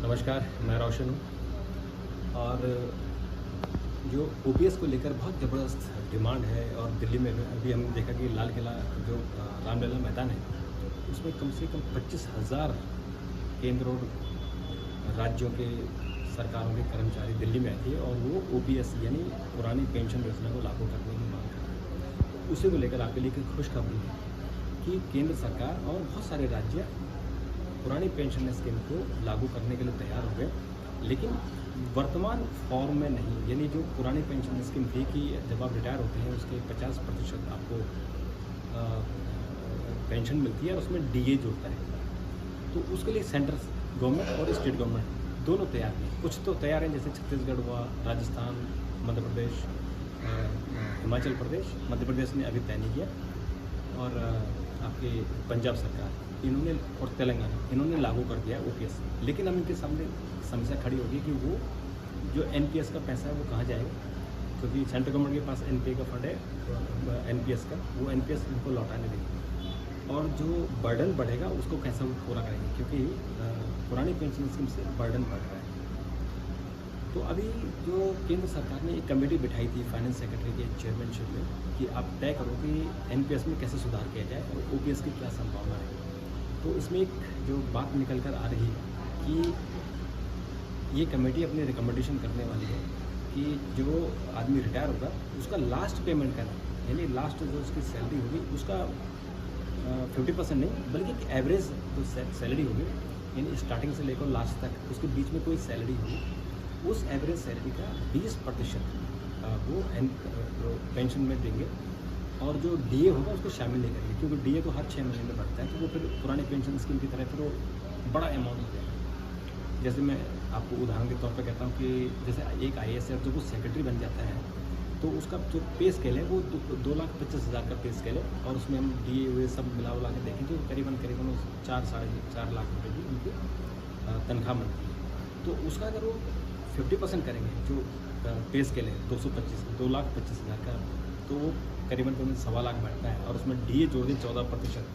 नमस्कार, मैं रोशन हूँ। और जो ओपीएस को लेकर बहुत ज़बरदस्त डिमांड है और दिल्ली में भी अभी हमने देखा कि लाल किला जो रामलीला मैदान है, उसमें कम से कम 25,000 केंद्र और राज्यों के सरकारों के कर्मचारी दिल्ली में आए थे और वो ओपीएस यानी पुरानी पेंशन योजना को लागू करने की मांग कर रहे हैं। उसी को लेकर आपके लिए एक खुशखबरी है कि केंद्र सरकार और बहुत सारे राज्य पुरानी पेंशन स्कीम को लागू करने के लिए तैयार हो गए, लेकिन वर्तमान फॉर्म में नहीं। यानी जो पुरानी पेंशन स्कीम थी कि जब आप रिटायर होते हैं उसके 50% आपको पेंशन मिलती है और उसमें डीए जुड़ता है, तो उसके लिए सेंट्रल गवर्नमेंट और स्टेट गवर्नमेंट दोनों तैयार हैं। कुछ तो तैयार हैं, जैसे छत्तीसगढ़ हुआ, राजस्थान, मध्य प्रदेश, हिमाचल प्रदेश। मध्य प्रदेश ने अभी तय नहीं किया, और आपके पंजाब सरकार इन्होंने और तेलंगाना इन्होंने लागू कर दिया है ओपीएस। लेकिन अब इनके सामने समस्या खड़ी होगी कि वो जो एनपीएस का पैसा है वो कहाँ जाएगा, क्योंकि सेंट्रल गवर्नमेंट के पास एनपीए का फंड है एनपीएस का, वो एनपीएस इनको लौटाने देंगे। और जो बर्डन बढ़ेगा उसको कैसे वो पूरा करेंगे, क्योंकि पुरानी पेंशन स्कीम से बर्डन बढ़ रहा है। तो अभी जो केंद्र सरकार ने एक कमेटी बिठाई थी फाइनेंस सेक्रेटरी के चेयरमैनशिप में कि आप तय करो कि एनपीएस में कैसे सुधार किया जाए और ओपीएस की क्या संभावना है। तो इसमें एक जो बात निकल कर आ रही है कि ये कमेटी अपनी रिकमेंडेशन करने वाली है कि जो आदमी रिटायर होगा उसका लास्ट पेमेंट करना, यानी लास्ट जो उसकी सैलरी होगी उसका 50% नहीं बल्कि एवरेज जो सैलरी होगी, यानी स्टार्टिंग से लेकर लास्ट तक उसके बीच में कोई सैलरी होगी, उस एवरेज सैलरी का 20% वो पेंशन में देंगे। और जो डीए होगा उसको शामिल नहीं करेंगे, क्योंकि डीए तो हर 6 महीने में बढ़ता है, तो वो फिर पुरानी पेंशन स्कीम की तरह फिर वो बड़ा अमाउंट हो जाएगा। जैसे मैं आपको उदाहरण के तौर पर कहता हूँ कि जैसे एक आईएएस जब वो सेक्रेटरी बन जाता है तो उसका जो पे स्केल है वो 2,25,000 का पे स्केल है, और उसमें हम डीए हुए सब मिला उला के देखें तो करीबन 4-4.5 लाख रुपये की उनकी तनख्वाह बनती है। तो उसका अगर वो 50% करेंगे, जो पे स्केल है 2,25,000 का, तो वो करीबन 1.25 लाख बैठता है, और उसमें डीए जोड़ दें 14%,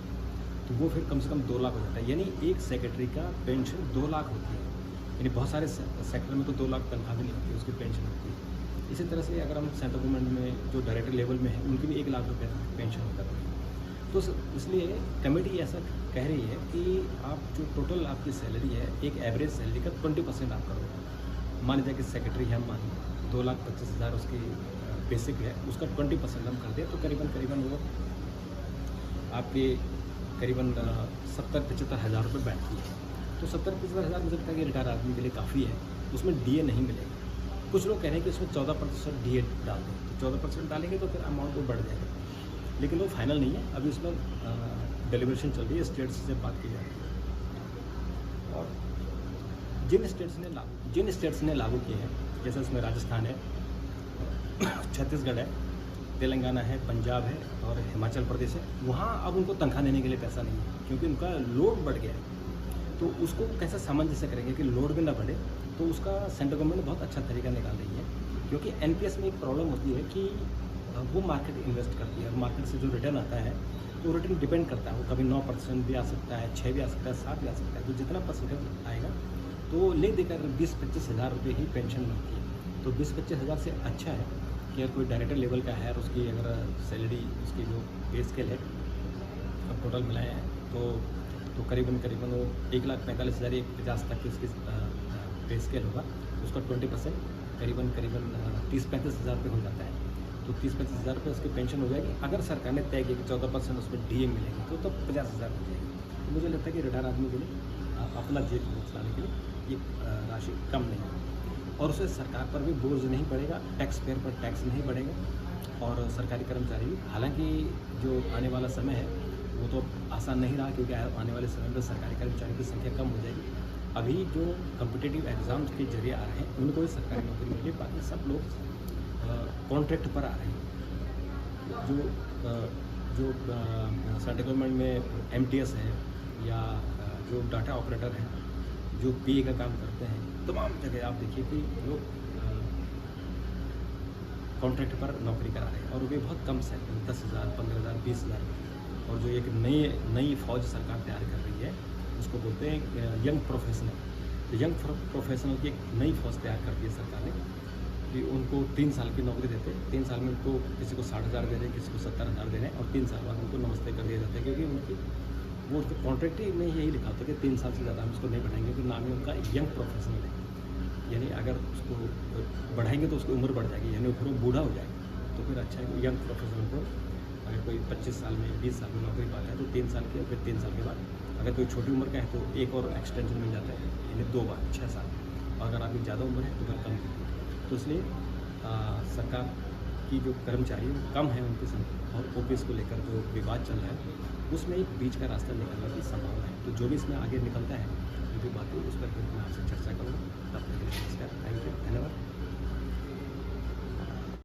तो वो फिर कम से कम 2 लाख हो जाता है। यानी एक सेक्रेटरी का पेंशन 2 लाख होती है। यानी बहुत सारे सेक्टर में तो 2 लाख तनख्वाह भी नहीं होती, उसकी पेंशन होती है। इसी तरह से अगर हम सेंट्रल गवर्नमेंट में जो डायरेक्टर लेवल में है उनकी भी 1 लाख रुपये तक पेंशन होता है। तो इसलिए कमेटी ऐसा कह रही है कि आप जो टोटल आपकी सैलरी है, एक एवरेज सैलरी का 20% आप करो। मान लीजिए कि सेक्रेटरी है, हम मान 2,25,000 उसकी बेसिक है, उसका 20% हम कर दें तो करीबन वो आपके करीबन 70-75 हज़ार रुपये बैठती है। तो 70-75 हज़ार मुझे लगता है कि रिटायर आदमी के लिए काफ़ी है। उसमें डीए नहीं मिलेगा। कुछ लोग कह रहे हैं कि उसमें 14% डीए डाल दें, तो 14% डालेंगे तो फिर अमाउंट वो बढ़ जाएगा, लेकिन वो फाइनल नहीं है। अभी उसमें डेलिब्रेशन चल रही है, स्टेट्स से बात की जा रही है। और जिन स्टेट्स ने लागू किए हैं, जैसे उसमें राजस्थान है, छत्तीसगढ़ है, तेलंगाना है, पंजाब है और हिमाचल प्रदेश है, वहाँ अब उनको तनख्वाह देने के लिए पैसा नहीं है, क्योंकि उनका लोड बढ़ गया है। तो उसको कैसे सामंजस्य करेंगे कि लोड भी ना बढ़े, तो उसका सेंट्रल गवर्नमेंट बहुत अच्छा तरीका निकाल रही है। क्योंकि एनपीएस में एक प्रॉब्लम होती है कि वो मार्केट इन्वेस्ट करती है, और मार्केट से जो रिटर्न आता है तो रिटर्न डिपेंड करता है, वो कभी 9% भी आ सकता है, 6 भी आ सकता है, 7 भी आ सकता है। तो जितना परसेंटेज आएगा तो ले देकर 20-25 हज़ार रुपये ही पेंशन मिलती है। तो 20-25 हज़ार से अच्छा है कि अगर कोई डायरेक्टर लेवल का है और उसकी अगर सैलरी, उसकी जो पे स्केल है, अब टोटल मिलाए हैं तो करीबन वो 1,45,000 या 50 तक की उसकी पे स्केल होगा। उसका 20% करीबन 30-35 हज़ार रुपये हो जाता है। तो 30-35 हज़ार रुपये उसकी पेंशन हो जाएगी। अगर सरकार ने तय किया कि 14% उसमें डीए मिलेगी तो 50 हज़ार हो जाएगी। तो मुझे लगता है कि रिटायर आदमी के लिए अपना जेब चलाने के लिए ये राशि कम नहीं है, और उससे सरकार पर भी बोझ नहीं पड़ेगा, टैक्स पेयर पर टैक्स नहीं बढ़ेगा, और सरकारी कर्मचारी भी। हालांकि जो आने वाला समय है वो तो आसान नहीं रहा, क्योंकि आने वाले समय में सरकारी कर्मचारी की संख्या कम हो जाएगी। अभी जो कॉम्पिटिटिव एग्ज़ाम्स के जरिए आ रहे हैं उनको ही सरकारी नौकरी मिली, बाकी सब लोग कॉन्ट्रैक्ट पर आ रहे हैं। जो सेंट्रल गवर्नमेंट में एमटीएस है, या जो डाटा ऑपरेटर हैं, जो पीए का काम करते हैं, तमाम जगह आप देखिए कि लोग कॉन्ट्रैक्ट पर नौकरी करा रहे हैं, और वो भी बहुत कम सैलरी, 10,000, 15,000, 20,000। और जो एक नई फ़ौज सरकार तैयार कर रही है, उसको बोलते हैं यंग प्रोफेशनल। तो यंग प्रोफेशनल की एक नई फौज तैयार कर दी है सरकार ने कि उनको 3 साल की नौकरी देते हैं। 3 साल में उनको किसी को 60,000 दे रहे हैं, किसी को 70,000 दे रहे हैं और 3 साल बाद उनको नमस्ते कर दिया जाता है, क्योंकि उनकी वो उसके कॉन्ट्रैक्ट ही में यही लिखा होता है कि 3 साल से ज़्यादा हम उसको नहीं बढ़ाएंगे, क्योंकि नाम ही उनका यंग प्रोफेशनल है। यानी अगर उसको बढ़ाएंगे तो उसकी उम्र बढ़ जाएगी, यानी फिर वो बूढ़ा हो जाएगा। तो फिर अच्छा है यंग प्रोफेशनल को अगर कोई 25 साल में 20 साल में नौकरी पाता है तो 3 साल के, फिर 3 साल के बाद अगर कोई छोटी उम्र का है तो एक और एक्सटेंशन मिल जाता है, यानी 2 बार 6 साल। और अगर आपकी ज़्यादा उम्र है तो फिर कम। तो इसलिए सरकार की जो कर्मचारी वो कम है उनकी संख्या, और ओपीएस को लेकर जो विवाद चल रहा है उसमें एक बीच का रास्ता निकलने की संभावना है। तो जो भी इसमें आगे निकलता है जो भी बातें उस पर फिर मैं आपसे चर्चा करूँगा। तब तक के लिए नमस्कार, थैंक यू, धन्यवाद।